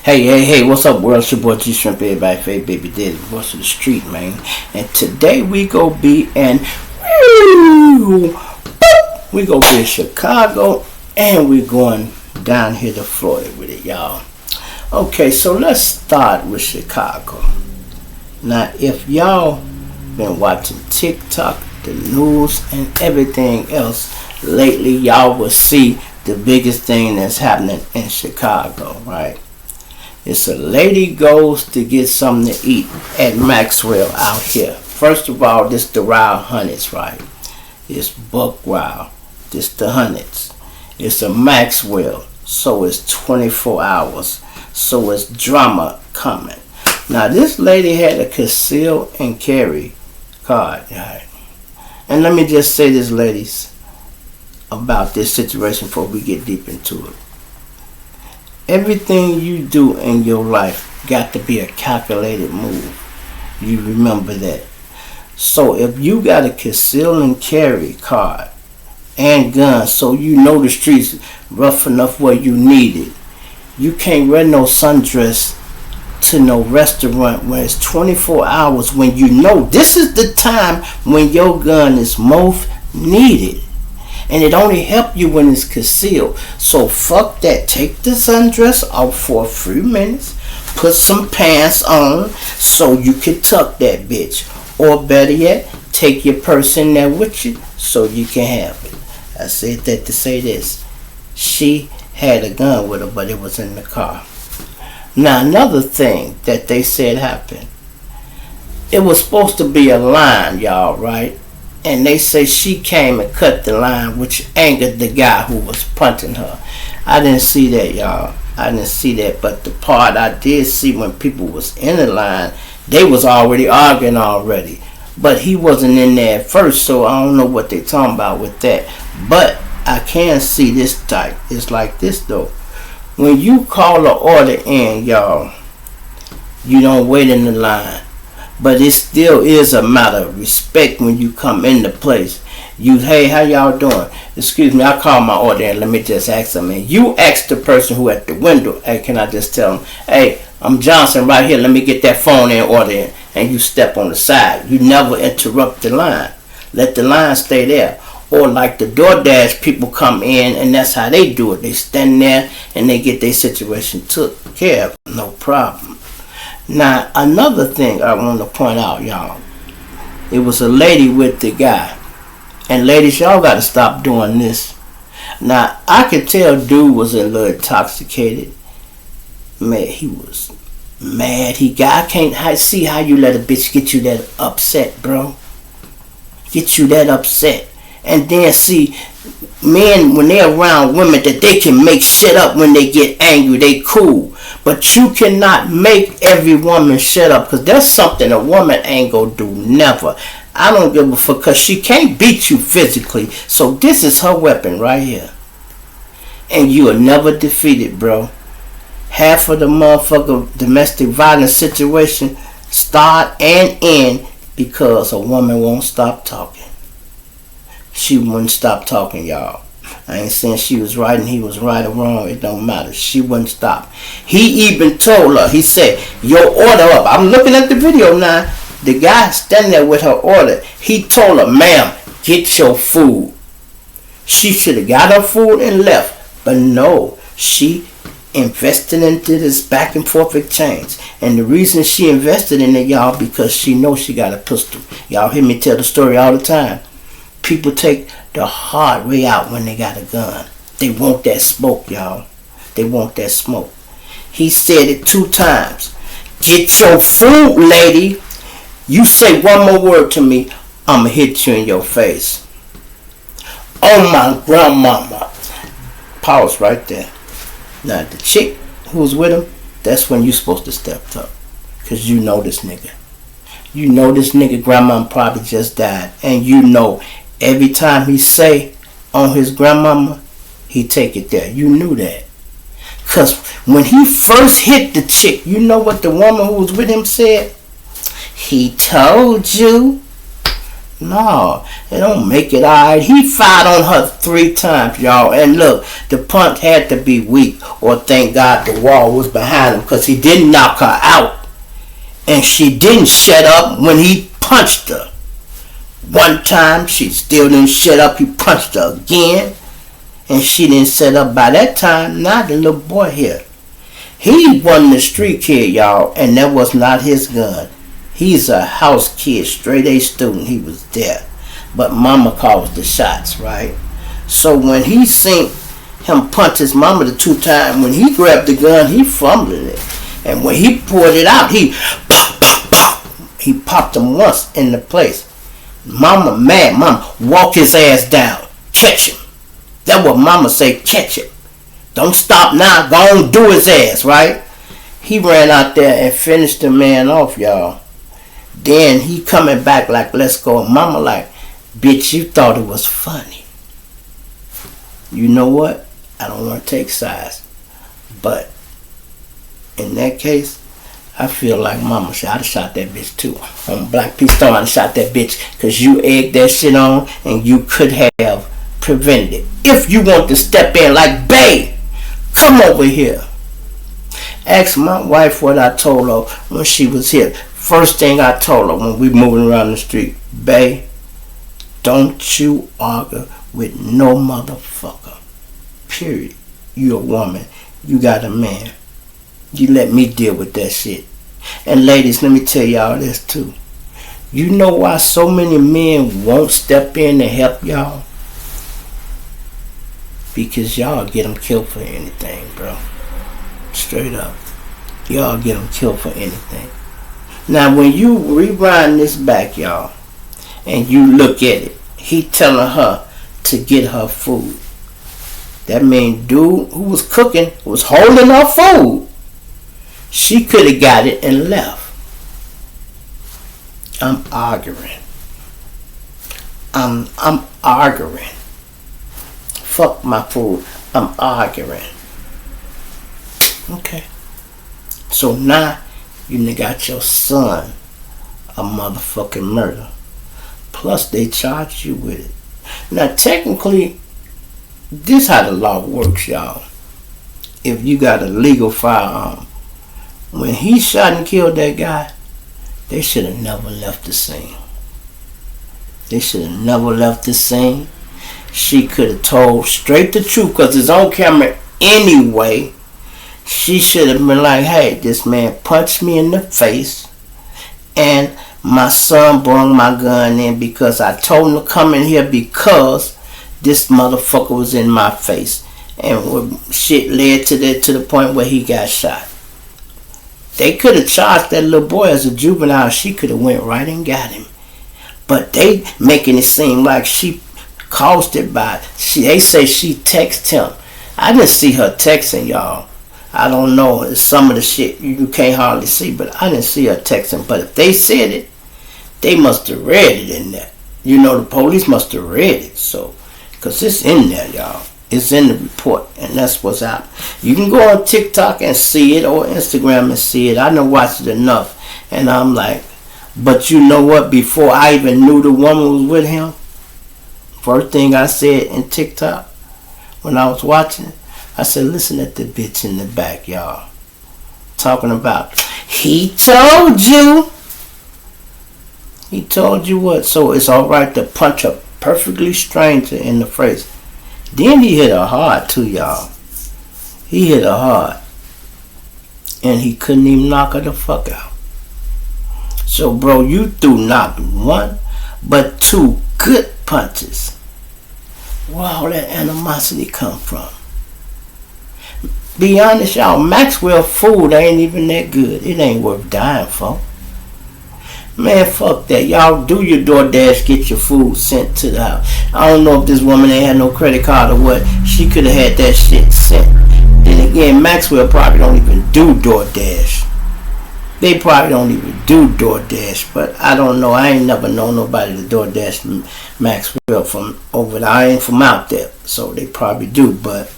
Hey, what's up, world? It's your boy G Shrimp, everybody, Faith Baby Daddy, voice of the street, man. And today we go be in, we go be in Chicago, and we're going down here to Florida with it, y'all. Okay, so let's start with Chicago. Now, if y'all been watching TikTok, the news, and everything else lately, y'all will see the biggest thing that's happening in Chicago, right? It's a lady goes to get something to eat at Maxwell out here. First of all, this the Wild Hunnets, right? It's Buck Wild. This the Hunnets. It's a Maxwell, so it's 24 hours. So it's drama coming. Now this lady had a conceal and carry card, right? And let me just say this, ladies, about this situation before we get deep into it. Everything you do in your life got to be a calculated move. You remember that. So if you got a conceal and carry card and gun, so you know the streets rough enough where you need it, you can't wear no sundress to no restaurant when it's 24 hours, when you know this is the time when your gun is most needed. And it only help you when it's concealed. So fuck that. Take the sundress off for a few minutes. Put some pants on so you can tuck that bitch. Or better yet, take your purse in there with you so you can have it. I said that to say this. She had a gun with her, but it was in the car. Now another thing that they said happened. It was supposed to be a line, y'all, right? And they say she came and cut the line, which angered the guy who was punting her. I didn't see that, y'all. I didn't see that. But the part I did see, when people was in the line, they was already arguing already. But he wasn't in there at first, so I don't know what they talking about with that. But I can see this type. It's like this, though. When you call an order in, y'all, you don't wait in the line. But it still is a matter of respect when you come into place. You, hey, how y'all doing? Excuse me, I called my order and let me just ask them. And you ask the person who at the window, hey, can I just tell them, hey, I'm Johnson right here, let me get that phone in order in. And you step on the side. You never interrupt the line. Let the line stay there. Or like the DoorDash people come in, and that's how they do it. They stand there and they get their situation took care of. No problem. Now, another thing I want to point out, y'all. It was a lady with the guy. And ladies, y'all got to stop doing this. Now, I could tell dude was a little intoxicated. Man, he was mad. I can't see how you let a bitch get you that upset, bro. Get you that upset. And then see, men, when they're around women, that they can make shit up when they get angry. They cool. But you cannot make every woman shut up, because that's something a woman ain't gonna do, never. I don't give a fuck, because she can't beat you physically. So this is her weapon right here. And you are never defeated, bro. Half of the motherfucker domestic violence situation start and end because a woman won't stop talking. She wouldn't stop talking, y'all. I ain't saying she was right and he was right or wrong. It don't matter. She wouldn't stop. He even told her, he said, your order up. I'm looking at the video now. The guy standing there with her order. He told her, ma'am, get your food. She should have got her food and left. But no, she invested into this back and forth exchange. And the reason she invested in it, y'all, because she knows she got a pistol. Y'all hear me tell the story all the time. People take the hard way out when they got a gun. They want that smoke, y'all. They want that smoke. He said it 2 times. Get your food, lady. You say one more word to me, I'ma hit you in your face. Oh, my grandmama. Pause right there. Now, the chick who's with him, that's when you supposed to step up. Because you know this nigga. You know this nigga grandma probably just died. And you know every time he say on his grandmama, he take it there. You knew that. Because when he first hit the chick, you know what the woman who was with him said? He told you. No, it don't make it alright. He fired on her 3 times, y'all. And look, the punch had to be weak, or thank God the wall was behind him, because he didn't knock her out. And she didn't shut up when he punched her. One time, she still didn't shut up. He punched her again. And she didn't shut up. By that time, now the little boy here. He wasn't a street kid, y'all, and that was not his gun. He's a house kid, straight A student. He was there. But mama calls the shots, right? So when he seen him punch his mama the 2 times, when he grabbed the gun, he fumbled it. And when he pulled it out, he pop, pop, pop. He popped him once in the place. Mama mad. Mama, walk his ass down. Catch him. That's what mama say, catch him. Don't stop now. Go on, do his ass, right? He ran out there and finished the man off, y'all. Then he coming back like, let's go. And mama like, bitch, you thought it was funny. You know what? I don't want to take sides. But in that case, I feel like mama said, I'd have shot that bitch too. On Black Peace Stone, I'd have shot that bitch. Because you egged that shit on and you could have prevented it. If you want to step in like, babe, come over here. Ask my wife what I told her when she was here. First thing I told her when we moving around the street, babe, don't you argue with no motherfucker. Period. You a woman. You got a man. You let me deal with that shit. And ladies, let me tell y'all this too. You know why so many men won't step in to help y'all? Because y'all get them killed for anything, bro. Straight up. Y'all get them killed for anything. Now, when you rewind this back, y'all, and you look at it, he telling her to get her food. That means dude who was cooking was holding her food. She could have got it and left. I'm arguing. I'm arguing. Fuck my food. I'm arguing. Okay. So now you got your son a motherfucking murder. Plus they charged you with it. Now technically, this how the law works, y'all. If you got a legal firearm, when he shot and killed that guy, they should have never left the scene. They should have never left the scene. She could have told straight the truth because it's on camera anyway. She should have been like, hey, this man punched me in the face and my son brought my gun in because I told him to come in here because this motherfucker was in my face. And shit led to the point where he got shot. They could have charged that little boy as a juvenile. She could have went right and got him. But they making it seem like she caused it by, they say she texted him. I didn't see her texting, y'all. I don't know. It's some of the shit you can't hardly see, but I didn't see her texting. But if they said it, they must have read it in there. You know, the police must have read it. So, because it's in there, y'all. It's in the report, and that's what's out. You can go on TikTok and see it, or Instagram and see it. I done watched it enough, and I'm like, but you know what? Before I even knew the woman was with him, first thing I said in TikTok when I was watching it, I said, listen at the bitch in the back, y'all. Talking about, he told you. He told you what? So it's alright to punch a perfectly stranger in the face. Then he hit her hard too, y'all. He hit her hard. And he couldn't even knock her the fuck out. So, bro, you threw not one, but 2 good punches. Where all that animosity come from? Be honest, y'all, Maxwell food ain't even that good. It ain't worth dying for. Man, fuck that. Y'all do your DoorDash, get your food sent to the house. I don't know if this woman ain't had no credit card or what. She could have had that shit sent. Then again, Maxwell probably don't even do DoorDash. They probably don't even do DoorDash, but I don't know. I ain't never known nobody to DoorDash Maxwell from over there. I ain't from out there, so they probably do, but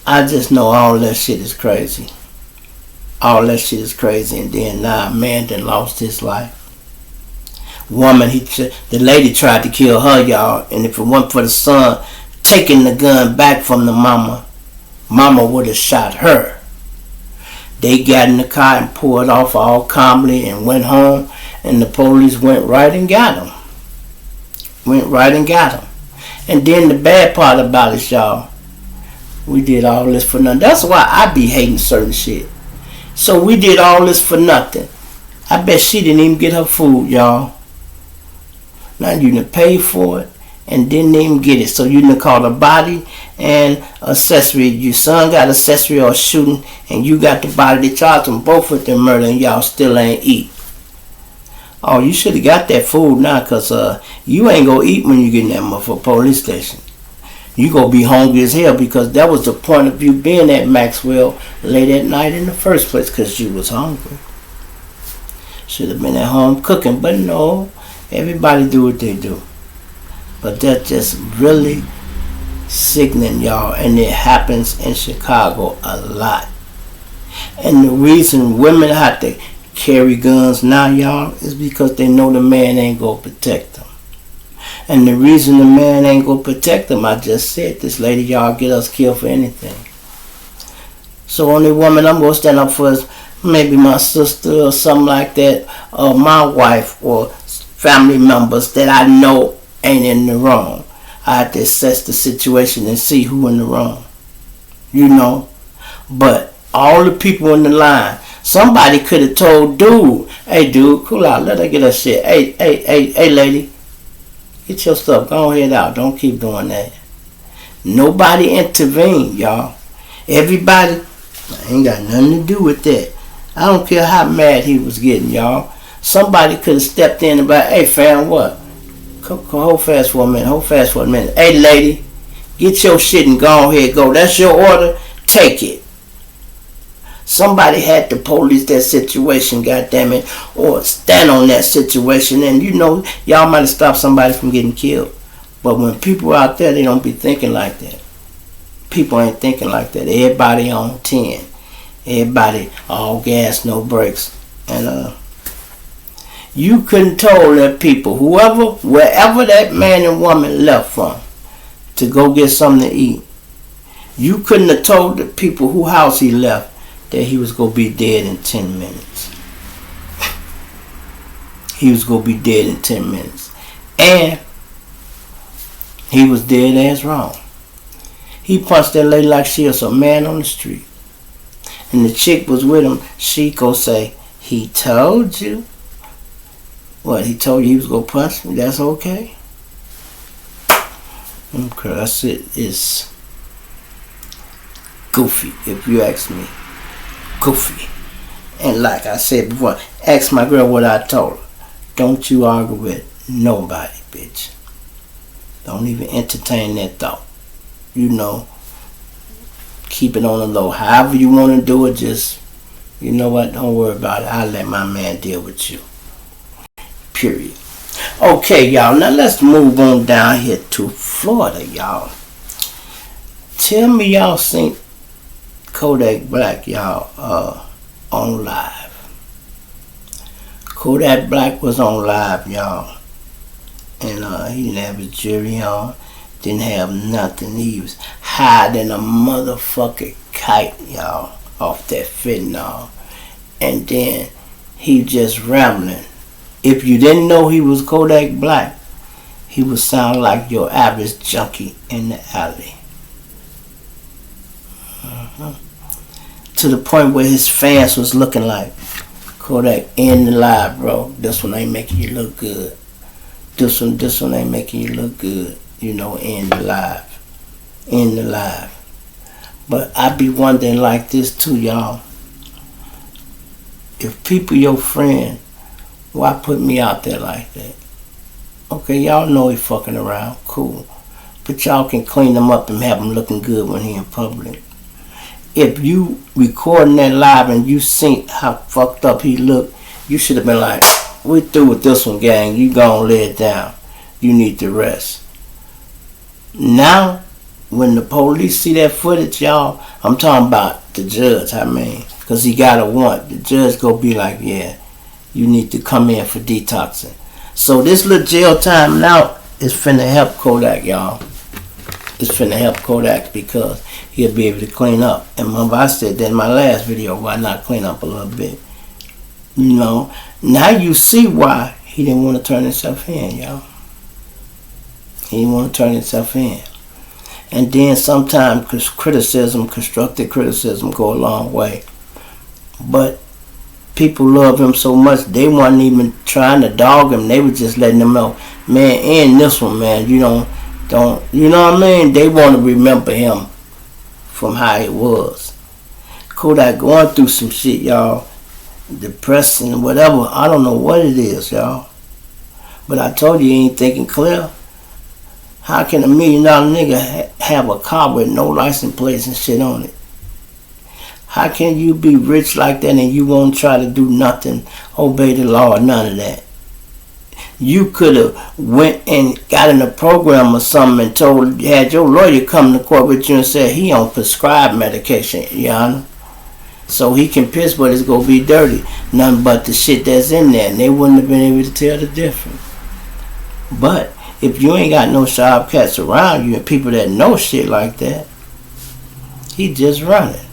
I just know all that shit is crazy. All that shit is crazy, and then now a man done lost his life. woman, the lady tried to kill her, y'all. And if it wasn't for the son taking the gun back from the mama, mama would have shot her. They got in the car and pulled off all calmly and went home. And the police went right and got him. And then the bad part about it, y'all, we did all this for nothing. That's why I be hating certain shit. So we did all this for nothing. I bet she didn't even get her food, y'all. Now you done paid for it and didn't even get it. So you done called a body and accessory. Your son got accessory or shooting, and you got the body. They charged them both with the murder, and y'all still ain't eat. Oh, you should have got that food now, because you ain't going to eat when you get in that motherfucker police station. You going to be hungry as hell, because that was the point of you being at Maxwell late at night in the first place, because you was hungry. Should have been at home cooking, but no, everybody do what they do. But that's just really sickening, y'all, and it happens in Chicago a lot. And the reason women have to carry guns now, y'all, is because they know the man ain't gonna protect them. And the reason the man ain't gonna protect them, I just said, this lady, y'all, get us killed for anything. So only woman I'm gonna stand up for is maybe my sister or something like that, or my wife or family members that I know ain't in the wrong. I have to assess the situation and see who in the wrong. You know? But all the people in the line, somebody could have told dude, hey dude, cool out, let her get her shit. Hey lady, get your stuff, go ahead out, don't keep doing that. Nobody intervened, y'all. Everybody ain't got nothing to do with that. I don't care how mad he was getting, y'all. Somebody could have stepped in and be like, hey fam, what? Hold fast for a minute. Hey lady, get your shit and go ahead, go. That's your order, take it. Somebody had to police that situation, goddammit, or stand on that situation, and you know, y'all might have stopped somebody from getting killed. But when people out there, they don't be thinking like that. People ain't thinking like that. Everybody on 10. Everybody all gas, no brakes. And you couldn't told that people, wherever that man and woman left from to go get something to eat, you couldn't have told the people whose house he left that he was going to be dead in 10 minutes. He was going to be dead in 10 minutes. And he was dead as wrong. He punched that lady like she was a man on the street. And the chick was with him. She go say, he told you. What, he told you he was going to punch me? That's okay? Okay, that's it. It's goofy, if you ask me. Goofy. And like I said before, ask my girl what I told her. Don't you argue with nobody, bitch. Don't even entertain that thought. You know, keep it on the low. However you want to do it, just, you know what, don't worry about it. I'll let my man deal with you. Period. Okay, y'all, now let's move on down here to Florida, y'all. Tell me y'all seen Kodak Black, y'all, on live. Kodak Black was on live, y'all. And he didn't have his jewelry on. Didn't have nothing. He was high than a motherfucking kite, y'all, off that fentanyl. And then he just rambling. If you didn't know he was Kodak Black, he would sound like your average junkie in the alley. To the point where his fans was looking like, Kodak, in the live, bro. This one ain't making you look good. This one ain't making you look good. You know, in the live. In the live. But I be wondering like this too, y'all. If people your friend, why put me out there like that? Okay, y'all know he fucking around. Cool. But y'all can clean him up and have him looking good when he in public. If you recording that live and you see how fucked up he look, you should have been like, we through with this one, gang. You gonna lay it down. You need to rest. Now, when the police see that footage, y'all, I'm talking about the judge, because he got a warrant. The judge go be like, yeah, you need to come in for detoxing. So this little jail time now is finna help Kodak, y'all. It's finna help Kodak because he'll be able to clean up. And remember I said that in my last video, why not clean up a little bit? You know, now you see why he didn't want to turn himself in, y'all. He didn't want to turn himself in. And then sometimes criticism, constructive criticism, go a long way. But people love him so much, they weren't even trying to dog him. They were just letting him know, man, end this one, man. You know what I mean? They want to remember him from how it was. Kodak going through some shit, y'all. Depressing, whatever. I don't know what it is, y'all. But I told you, he ain't thinking clear. How can $1 million nigga have a car with no license plates and shit on it? How can you be rich like that and you won't try to do nothing, obey the law, or none of that? You could have went and got in a program or something and had your lawyer come to court with you and said he on prescribed medication, Your Honor. So he can piss, but it's going to be dirty. Nothing but the shit that's in there. And they wouldn't have been able to tell the difference. But if you ain't got no sharp cats around you and people that know shit like that, he just running.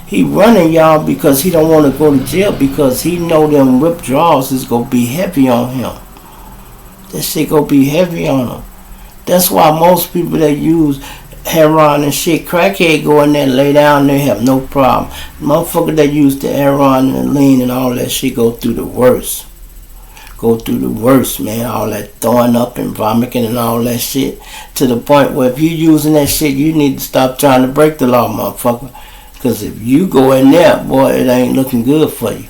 He running, y'all, because he don't want to go to jail because he know them withdrawals is going to be heavy on him. That shit going to be heavy on him. That's why most people that use heroin and shit, crackhead go in there and lay down there, have no problem. Motherfucker that use the heroin and the lean and all that shit go through the worst. Go through the worst, man. All that throwing up and vomiting and all that shit. To the point where if you using that shit, you need to stop trying to break the law, motherfucker. Because if you go in there, boy, it ain't looking good for you.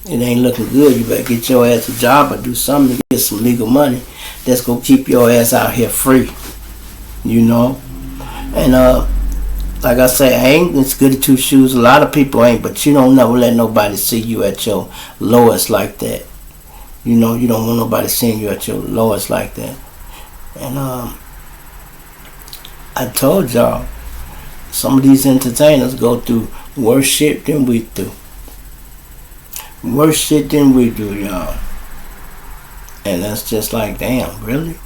It ain't looking good. You better get your ass a job or do something to get some legal money that's going to keep your ass out here free. You know? And like I say, it's good to two shoes. A lot of people ain't, but you don't never let nobody see you at your lowest like that. You know, you don't want nobody seeing you at your lowest like that. And I told y'all, some of these entertainers go through worse shit than we do. Worse shit than we do, y'all. And that's just like, damn, really?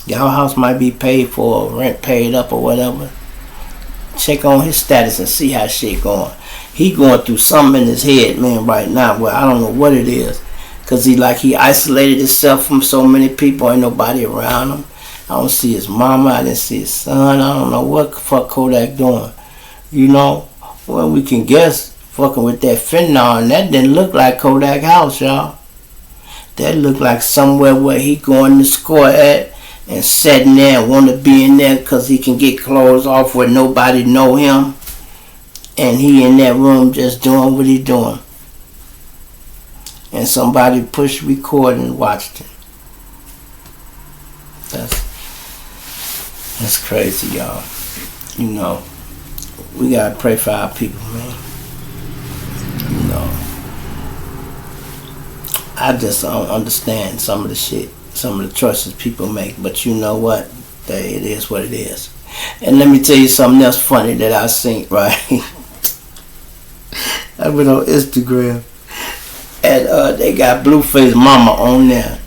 Y'all house might be paid for, rent paid up or whatever. Check on his status and see how shit going. He going through something in his head, man, right now. Well, I don't know what it is. Because he isolated himself from so many people. Ain't nobody around him. I don't see his mama. I didn't see his son. I don't know what the fuck Kodak doing. You know? Well, we can guess fucking with that fentanyl. And that didn't look like Kodak house, y'all. That looked like somewhere where he going to score at. And sitting there and want to be in there because he can get clothes off where nobody know him. And he in that room just doing what he doing. And somebody pushed record and watched it. That's crazy, y'all. You know, we got to pray for our people, man. You know, I just don't understand some of the shit. Some of the choices people make, but you know what? It is what it is. And let me tell you something else funny that I seen, right? I went on Instagram, and they got Blueface Mama on there.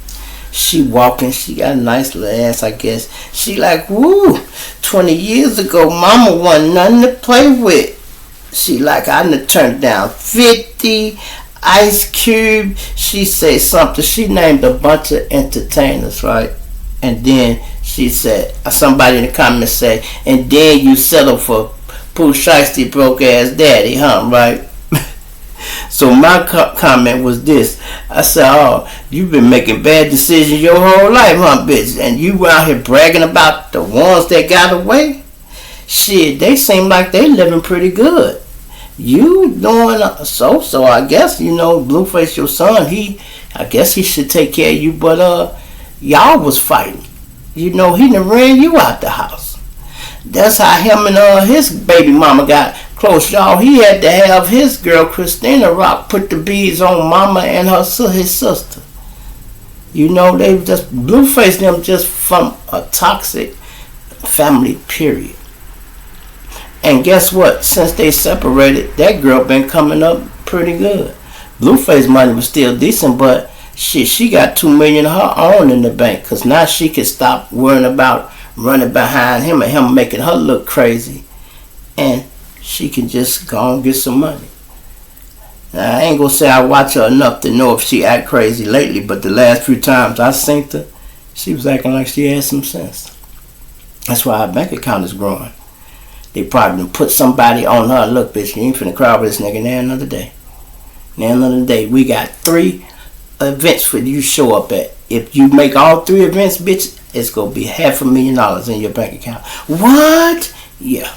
She walking, she got a nice little ass, I guess. She like, woo, 20 years ago, Mama wasn't nothing to play with. She like, I done turned down 50, Ice Cube. She said something. She named a bunch of entertainers, right? And then she said, somebody in the comments said, and then you settle for Pooh Shiesty broke ass daddy, huh? Right? So my comment was this. I said, oh, you've been making bad decisions your whole life, huh, bitch? And you out here bragging about the ones that got away? Shit, they seem like they living pretty good. You doing so I guess, you know, Blueface, your son, I guess he should take care of you, but y'all was fighting. You know, he done ran you out the house. That's how him and his baby mama got close, y'all. He had to have his girl Christina Rock put the beads on mama and his sister. You know, they just Blueface them just from a toxic family, period. And guess what? Since they separated, that girl been coming up pretty good. Blueface money was still decent, but Shit, she got $2 million of her own in the bank, cause now she can stop worrying about running behind him and him making her look crazy, and she can just go and get some money. Now, I ain't gonna say I watch her enough to know if she act crazy lately, but the last few times I seen her, she was acting like she had some sense. That's why her bank account is growing. They probably put somebody on her. Look, bitch, you ain't finna cry with this nigga now another day. Now another day. We got 3 events for you to show up at. If you make all 3 events, bitch, it's gonna be $500,000 in your bank account. What? Yeah.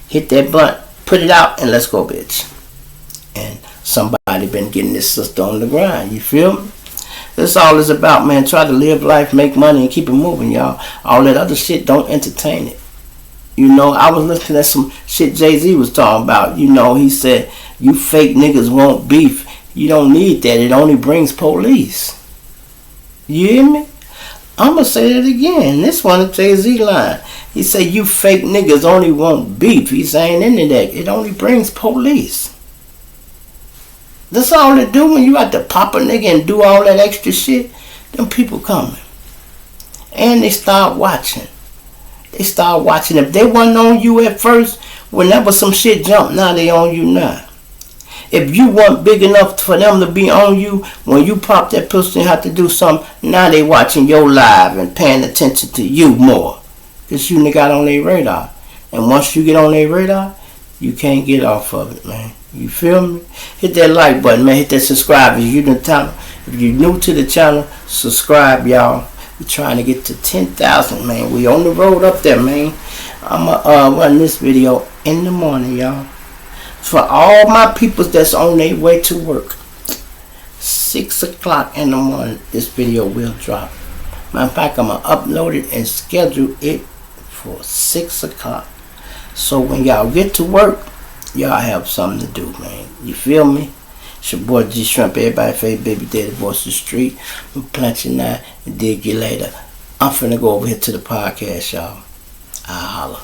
Hit that blunt, put it out, and let's go, bitch. And somebody been getting this sister on the grind. You feel me? That's all it's about, man. Try to live life, make money, and keep it moving, y'all. All that other shit, don't entertain it. You know, I was listening to some shit Jay-Z was talking about. You know, he said, you fake niggas want beef. You don't need that. It only brings police. You hear me? I'm going to say that again. This one is Jay-Z line. He said, you fake niggas only want beef. He's saying into that. It only brings police. That's all they do when you got to pop a nigga and do all that extra shit. Them people coming. And they start watching. They start watching. If they wasn't on you at first, whenever some shit jumped, now they on you now. If you weren't big enough for them to be on you, when you pop that pistol and have to do something, now they watching your live and paying attention to you more. Because you got on their radar. And once you get on their radar, you can't get off of it, man. You feel me? Hit that like button, man. Hit that subscribe. If you're new to the channel, subscribe, y'all. We're trying to get to 10,000, man. We on the road up there, man. I'ma run this video in the morning, y'all. For all my peoples that's on their way to work, 6 o'clock in the morning, this video will drop. Matter of fact, I'm gonna upload it and schedule it for 6 o'clock. So when y'all get to work, y'all have something to do, man. You feel me? It's your boy G Shrimp. Everybody favorite baby daddy, voice of the street. I'm plant you now and dig you later. I'm finna go over here to the podcast, y'all. I'll holla.